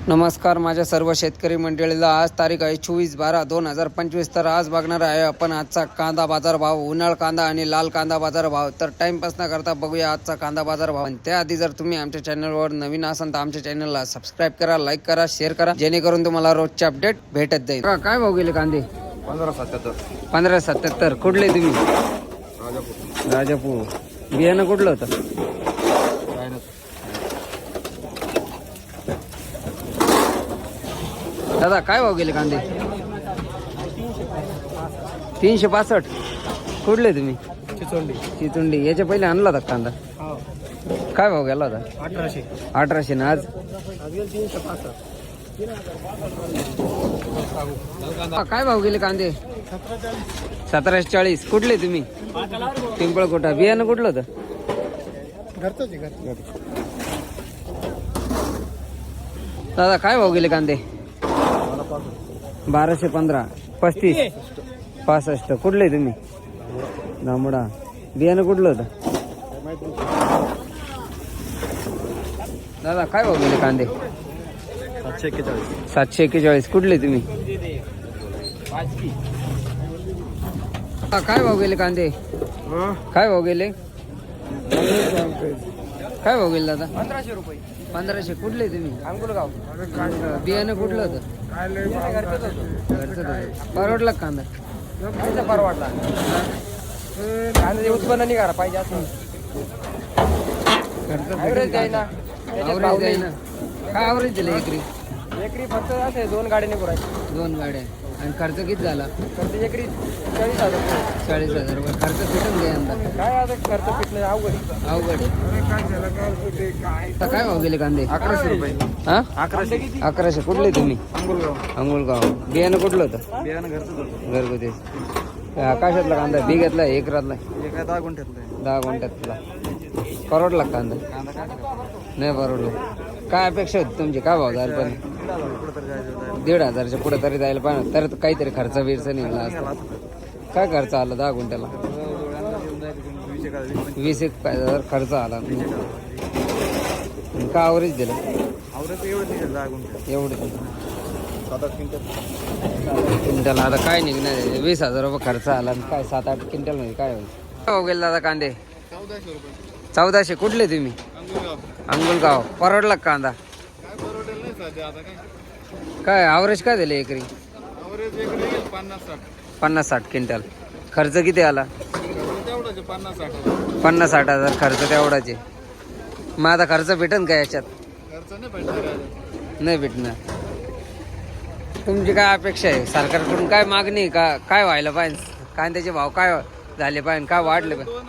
नमस्कार माझ्या सर्व शेतकरी मंडळीला। आज तारीख आहे 24/12/2025। तर आज बघणार आहे आपण आजचा कांदा बाजार भाव, उन्हाळ कांदा आणि लाल कांदा बाजार भाव। तर टाइमपास न करता बघूया आजचा कांदा बाजार भाव। त्याआधी जर तुम्ही आमच्या चॅनलवर नवीन असाल तर आमच्या चॅनलला सबस्क्राइब करा, लाईक करा, शेअर करा, जेणेकरून तुम्हाला रोजचे अपडेट भेटत जाईल। काय भाव गेले कांदे? 1577। कुठले तुम्ही? राजापूर। बियाणं कुठलं होतं? दादा काय भाव गेले कांदे? 365। कुठले तुम्ही? चिचुंडी। याच्या पहिले आणला होता कांदा? काय भाव गेला होता? 1800 ना आज? काय भाव गेले कांदे? 1740। कुठले तुम्ही? पिंपळकोटा। बियाणं कुठलं होतं? दादा काय भाव गेले कांदे? 1215। 35 65। कुठले तुम्ही? नामुडा। बियाणं कुठलं होतं? दादा काय भाव गेले कांदे? 741। कुठले तुम्ही? काय भाव गेले कांदे? काय भाव गेले? काय भाव गेले दादा? 1500 रुपये। 1500। कुठले तुम्ही? अंकुलगाव। बियाणं कुठलं होतं? घरचं परवडला कांदा? कायचा परवडला? कांद्याचे उत्पन्न नाही करा पाहिजे असं ॲव्हरेज आहे ना, ॲव्हरेज आहे ना। काय ॲव्हरेज दिलं एकरी? एकरी फक्त असे 2 गाड्या नाही पुरायचे। 2 गाड्या। आणि खर्च किती झाला? खर्च एकरी 40,000 रुपये। 40,000 रुपये खर्च फिटून घ्या यंदा। काय आता खर्च पिटलं अवघड अवघड आहे। आता काय भाव गेले कांदे? 1100 रुपये। हा 1100। 1100। कुठले तुम्ही? अंकुलगाव। अंगुलगाव। बियाणं कुठलं होतं? बियाणं घरचं घरगुती। आकाशातला कांदा बी घेतला एकरातला? एका 10 गुंठ्यातलं 10 गुंठ्यातला। परवडला कांदा? कांदा काय नाही परवडला। काय अपेक्षा होती तुमची? काय भाव जायला पण? 1,500च्या पुढे तरी जायला पाहिजे, तर काहीतरी खर्च बिरच निघाला असता। काय खर्च आला 10 गुंठ्याला? 20,000 खर्च आला। का ॲव्हरेज दिलं? एवढं क्विंटल आता काय निघणार? 20,000 रुपये खर्च आला आणि काय 7-8 क्विंटल मध्ये काय होईल? काय गेला दादा कांदे? 1400। कुठले तुम्ही? अंगुलगाव। परवडला कांदा? काय ॲव्हरेज काय दिले एकरी? 50-60 क्विंटल। खर्च किती आला? 50-60 हजार खर्च तेवढाचे। मग आता खर्च भेटेन का याच्यात? नाही भेटणार। तुमची काय अपेक्षा आहे? सरकारकडून काय मागणी आहे का? काय व्हायला पाहिजे? कांद्याचे भाव काय झाले पाहिजे? काय वाढले पाहिजे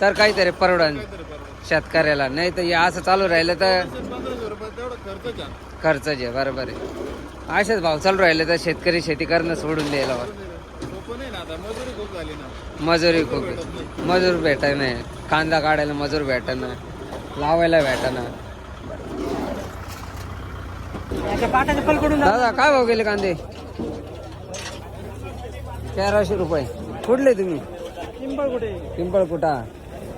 तर काहीतरी परवडन शेतकऱ्याला। नाही तर असं चालू राहिलं तर खर्च आहे। बरोबर आहे। असेच भाव चालू राहिले तर शेतकरी शेती करणं सोडून द्यायला मजुरी खूप मजूर भेटाय नाही, कांदा काढायला मजूर भेटाना, लावायला भेटाना। दादा काय भाव गेले कांदे? 1300 रुपये। कुठले तुम्ही? पिंपळकुटा।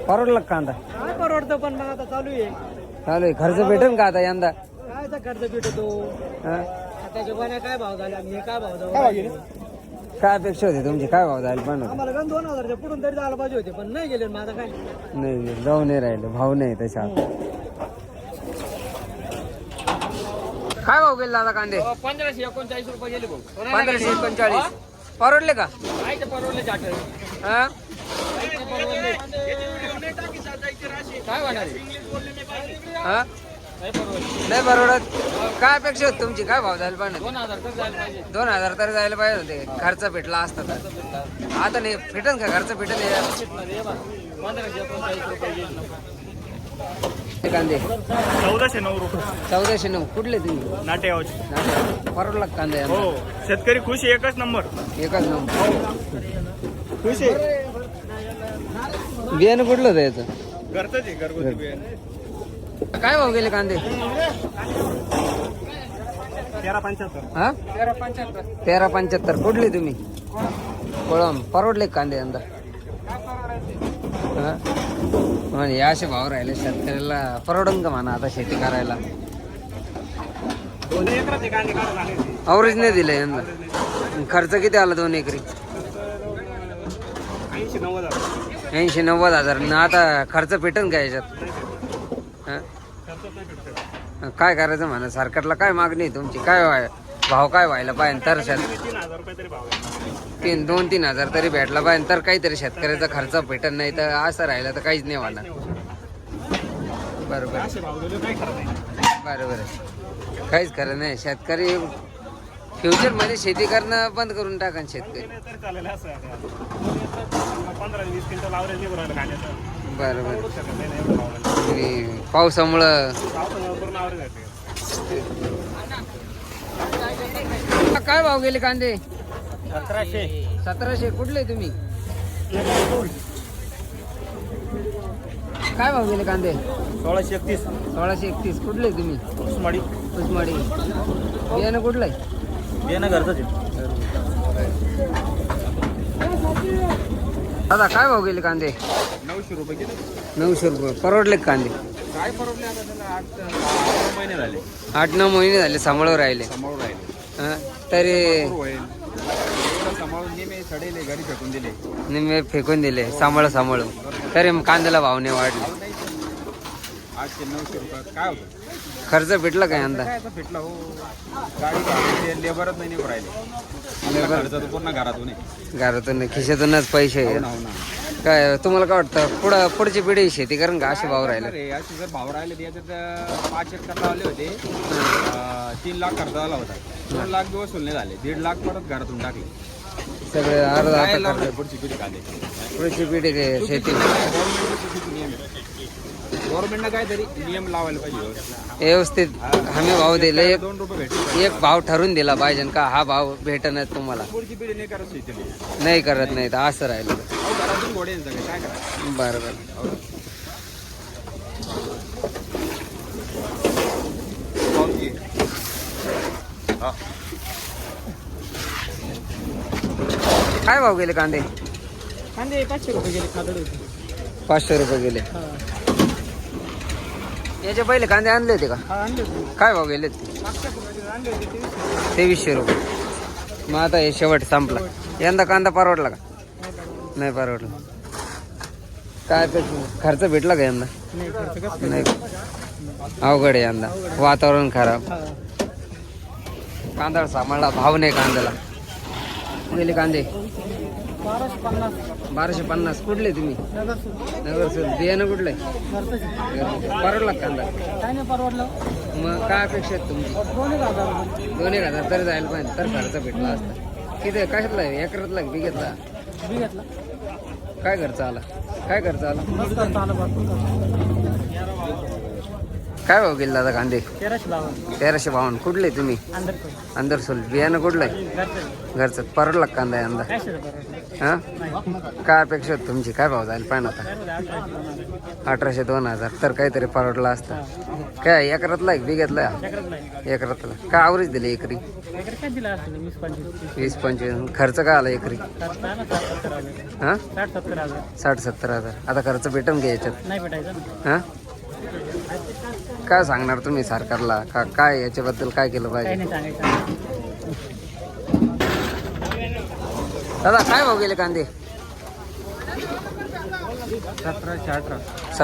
परवडला कांदा? काय परवडतं पण मग आता चालू आहे खर्च भेटेल का आता यंदा? काय खर्च भेटतो? त्याच्या गोण्या काय भाव झाले? हे काय भाव जाऊ? काय अपेक्षा होती तुमची? काय भाव जायला पण? आम्हाला 2,000च्या पुढून तरी जायला पाहिजे होते, पण नाही गेले। माझा काय नाही जाऊ नाही राहिले, भाव नाही तशा। काय भाव गेले दादा कांदे? 1539 रुपये गेले भाऊ। 1539। परवडले का? परवडले हा काय होणार? हा नाही परवडत। काय अपेक्षा होती तुमची? काय भाव जायला पाहिजे? 2,000 तरी जायला पाहिजे होते, खर्च भेटला असता तर। आता नाही फिटन का? खर्च फिटन कांदे? 1409 रुपये। 1409। कुठले तुम्ही? नाट्यावर। परवडला कांदा? हो, शेतकरी खुश आहे। एकच नंबर खुश आहे। बियाणं कुठलं होतं याचं? घरचंच आहे, घरगुती बियाणं। काय भाव गेले कांदे? 1375। हा 1375। कुठले तुम्ही? कोळम। परवडले कांदे यंदा? म्हणजे असे भाव राहिले शेतकऱ्याला परवडन का म्हणा आता शेती करायला? अवरेज नाही दिलं यंदा. खर्च किती आला 2 एकरी? 80-90 हजार. ना आता खर्च भेटन का याच्यात? हं? काय करायचं म्हणा, सरकारला काय मागणी आहे तुमची? काय भाव काय व्हायला पाहिजे तर 2-3 हजार तरी भेटला पाहिजे तर काहीतरी शेतकऱ्याचा खर्च भेटत नाही तर असं राहिलं तर काहीच नाही होणार. बरोबर बरोबर आहे. काहीच खरं नाही. शेतकरी फ्युचरमध्ये शेती करणं बंद करून टाका शेतकरी. बरोबर. पावसामुळं काय भाव गेले कांदे? 1700. कुठले तुम्ही? काय भाव गेले कांदे? 1631. कुठले तुम्ही? उस्माडी. बियाणं कुठलं आहे? बियाणं घरचं. दादा काय भाव गेले कांदे? 900 रुपये किलो. 900 रुपये. परवडले का कांदे? काय परवडले आता त्याला? 8 महिने झाले. 8-9 महिने झाले सांभाळून राहिले. हं? तरी सांभाळून नेहमी सडेले घरी फेकून दिले. निम्मे फेकून दिले सांभाळून. तरी कांद्याला भाव नाही वाढले. 800-900 रुपये काय होतं? खर्च भेटला काय यंदा? काय भेटला हो? गाडी लेबरच नाही निघून राहिले. खर्च तर पूर्ण घरातून खिशातूनच पैसे आहे. हो ना. काय तुम्हाला काय वाटतं पुढची पिढी शेती करून का असे भाव राहिले? अरे असे जर भाव राहिले तर याच्यात 5 एकर लावले होते. 3 लाख खर्च आला होता. 2 लाख बी वसूल नाही झाले. 1.5 लाख परत घरातून टाकले. सगळे अर्धा काय आता लावलंय करतात. पुढची पिढी कांदे? पुढची पिढी काय शेती गव्हर्नमेंटनं काहीतरी नियम लावायला पाहिजे. व्यवस्थित हमी भाव दिले. 2 रुपये भेटले. एक भाव ठरवून दिला पाहिजे का हा भाव भेटणार तुम्हाला. पुढची पिढी नाही करत शेती. नाही करत नाही तर असं राहिलं. घरातून घोडे येतात काय करायचं? बरोबर. काय भाव गेले कांदे? 500 रुपये गेले. 500 रुपये गेले. याच्या पहिले कांदे आणले होते का? काय भाव गेले? 2300 रुपये. मग आता हे शेवट संपला. यंदा कांदा परवडला का? नाही परवडला. काय खर्च भेटला का यंदा? नाही. अवघड आहे यंदा. वातावरण खराब. कांदा सांभाळला भाव नाही कांद्याला. गेले कांदे 1250. कुठले तुम्ही? नगर. बियाणं कुठलं आहे? परवडला कांदा? मग काय अपेक्षा आहेत तुमची? 2-1 हजार तरी जायला पाहिजे तर खर्च भेटला असता. किती कशातला आहे? एकरातला बिघेतला? काय खर्च आला? काय भाव गेले दादा कांदे? 1352. कुठले तुम्ही? अंदरसोल. बियाणं कुठलं आहे? घरचं. परवडला कांदा यंदा? हां. काय अपेक्षा होती तुमची? काय भाव जायला पाहिजे आता? 1800-2000 तर काहीतरी परवडला असतं. काय एकरातला एक बिघेतला? एकरातला. काय आवरेज दिले एकरी? 20-25. खर्च काय आला एकरी? हां 60-70 हजार. आता खर्च भेटून घ्या याच्यात? हां. काय सांगणार तुम्ही सरकारला का काय याच्याबद्दल काय केलं पाहिजे? दादा काय भाव गेले कांदे?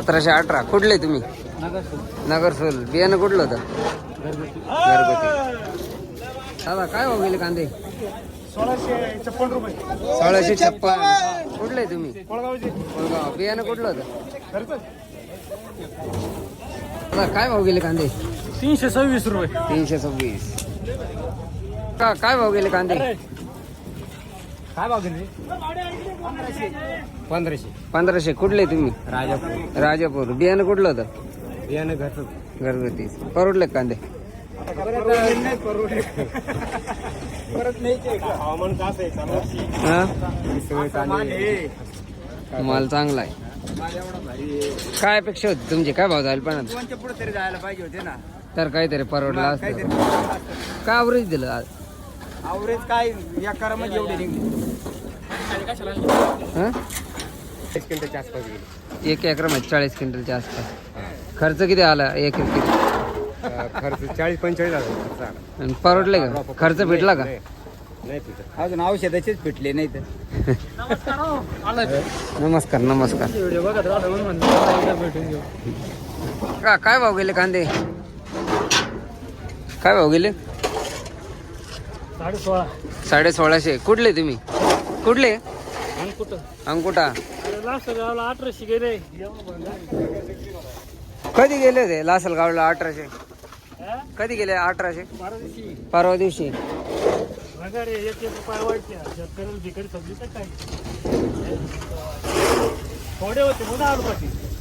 1718. कुठले तुम्ही? नगरसोल. बियाणं कुठलं होतं? घरगुती. दादा काय भाव गेले कांदे? 1656 रुपये. 1656. कुठले तुम्ही? कोळगाव. बियाणं कुठलं होतं? दादा काय भाव गेले कांदे? 326 रुपये. 326. काय भाव गेले कांदे? काय भाव गेले? 1500. कुठले तुम्ही? राजापूर. बियाणं कुठलं होतं? बियाणं घरचं. घरगुती. परवडले कांदे? परत नाही. हवामान कसं आहे? माल चांगला आहे. काय अपेक्षा होती तुमची? काय भाव जायला पण पुढे तरी जायला पाहिजे होते ना. तर काहीतरी परवडला असतं. काय अवरेज दिलं आज? अवरेज काय या करामध्ये एवढे निघले. हां 1 क्विंटलच्या आसपास गेले. 1 एकरामध्ये 40 क्विंटलच्या आसपास. खर्च किती आला? 1 एकर? खर्च 40-45 हजार खर्च आला. आणि परवडले का खर्च भेटला का नाही तुझं अजून औषधाचेच भेटले नाही तर नमस्कार नमस्कार काय भाव गेले कांदे काय भाव गेले 1650 कुठले तुम्ही कुठले अंकुटा कधी गेले ते लासलगावला 1800 कधी गेले 1800 परवा दिवशी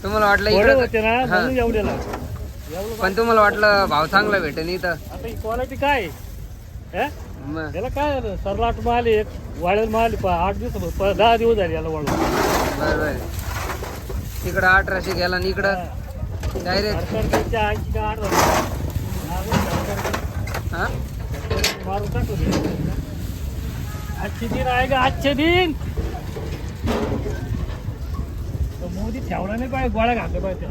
तुम्हाला वाटलं इकडे पण तुम्हाला वाटलं भाव चांगला भेटेल इथं आता ही क्वालिटी काय मग त्याला काय सरलाट माल एक वाळेल माल 8 दिवस 10 दिवस झाले याला वाळून बरोबर तिकडं 1800 गेला आणि इकडं डायरेक्ट सरकारच्या 80 का 8 हा मारून टाकू आजचे दिन आहे का आजचे दिन तो मोदी ठेवला नाही पाहिजे गोळ्या घातल्या पाहिजे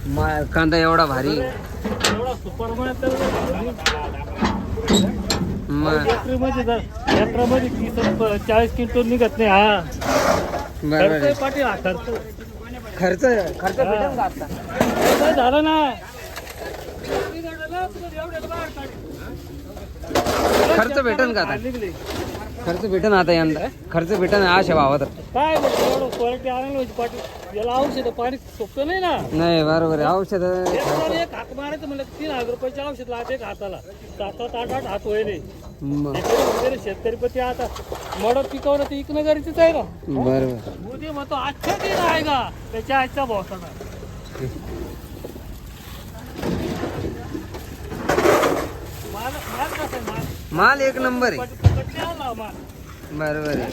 त्याला कांदा एवढा भारी एवढा सुपर मग यात्रामध्ये 30-40 क्विंटल निघत नाही हा बरोबर आहे. पाठी हा खर्च भेटेल का आता खर्च झालं ना खर्च भेटेल का आता खर्च भेटेल आता यंदा खर्च भेटेल अशा भावात काय एवढं क्वालिटी आणायला होती पाठी याला औषध पाणी सोपतं नाही ना नाही बरोबर आहे औषध एक हात मारायचं म्हणलं 3000 रुपयाचे औषध लागते एक हाताला 7-8 हात होईल शेतकरी आता मड पिकवलं तर इकणं गरजेचं आहे ना बरोबर मोदी म्हणतो आजच्या दिन आहे का त्याच्या आजचा भावसाना माल माल कसा आहे माल माल एक नंबर आहे पकडले आला माल बरोबर आहे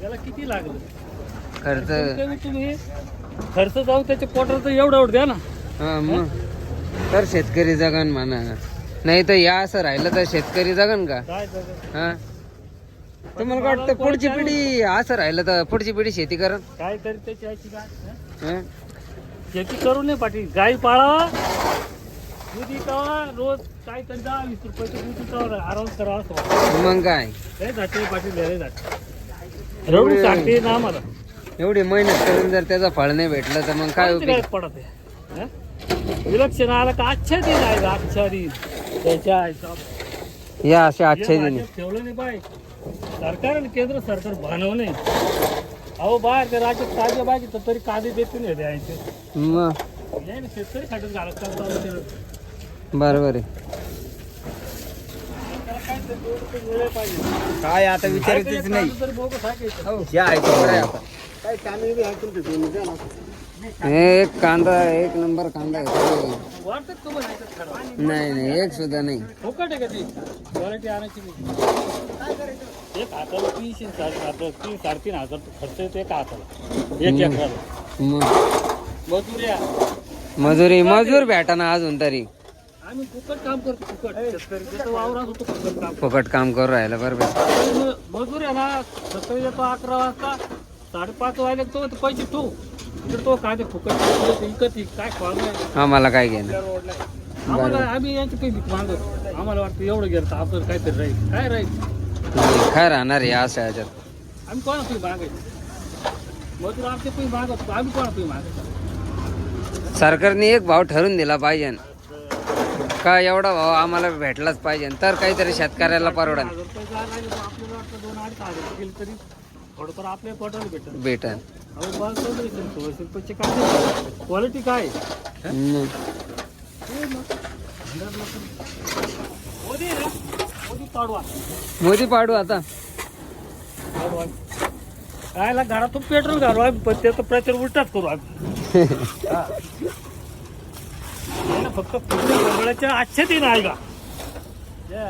त्याला किती लागलं खर्च कमी तुम्ही खर्च जाऊ त्याच्या पोटाचं एवढं द्या ना हा मग तर शेतकरी जगन म्हणा नाही तर या असं राहिलं तर शेतकरी जगन का काय जगत हा तुम्हाला काय वाटतं पुढची पिढी असं राहिलं तर पुढची पिढी शेती करन काय तरी त्याची आजची काय हा? शेती करू नये पाटील गाई पाळावा दूध विकावा रोज काहीतरी 10-20 रुपयाचं दूध विकावं आराम करावा असं वाटतं. मग काय लय जाते पाटील लय जाते रडू सांगते ना आम्हाला एवढी मेहनत करून जर त्याचं फळ नाही भेटलं तर मग काय कोणती उपयोग काय पडत आहे हं? विलक्षण आलं का आजच्या दिन आहे का आजच्या दिन त्याच्या आईचा या अशा आजच्या हे दिनी भाजप ठेवलं नाही पाहिजे सरकार आणि केंद्र सरकार भानव नाही अहो बाहेर त्या राज्यात ताज्या बाकी तर तरी कांदे देते नाही द्यायचे मग शेतकरी खाटून घालत करतात बरोबर आहे काय आता विचारायचंच नाही जे आहे ते बरं आहे आता एक कांदा एक नंबर कांदा आहे वाटत तुम्हाला नाही नाही एक सुद्धा नाही फुकट आहे का ती क्वालिटी आणायची नाही एक हाताला 3-3.5 हजार खर्च येतो एका हाताला एक एकराला मग मजुऱ्या मजूर भेटाना अजून तरी आम्ही फुकट काम करतो फुकट शेतकरी त्याचं वावरात होतो फुकट काम फुकट काम करू राहिलं बरोबर मजूर आहे ना सकाळी येतो 11 वाजता 5:30 वाजले तो पैसे ठेवू इकडे तो काय ते फुकट इकत काय कॉल नाही आम्हाला काय घेणं आम्हाला आम्ही यांची काही भीक मागतो आम्हाला वाटतं एवढं गेलं तर आपलं काहीतरी राहील काय राहील काय राहणार आहे अशा ह्याच्यात आम्ही कोणा तुम्ही मागायचं मजूर आमचे पैसे मागवतो आम्ही कोणा तुम्ही मागायचं सरकारने एक भाव ठरवून दिला पाहिजे का एवढा भाव आम्हाला भेटलाच पाहिजे तर काहीतरी शेतकऱ्याला परवडेल 1000 रुपये जायला लागले तर आपल्याला वाटतं 2-2.5 हजार रुपये गेले तरी थोडंफार आपल्या पोटाला भेटेल भेटल अहो बस 1600 रुपयाचे काय क्वालिटी काय मोदी ना मोदी पाडवा मोदी पाडू आता कायला घरातून पेट्रोल घालू आम्ही पण त्याचा प्रचार उलटाच करू आम्ही हा. हे ना फक्त पुढच्या आजच्या दिन आहे का जय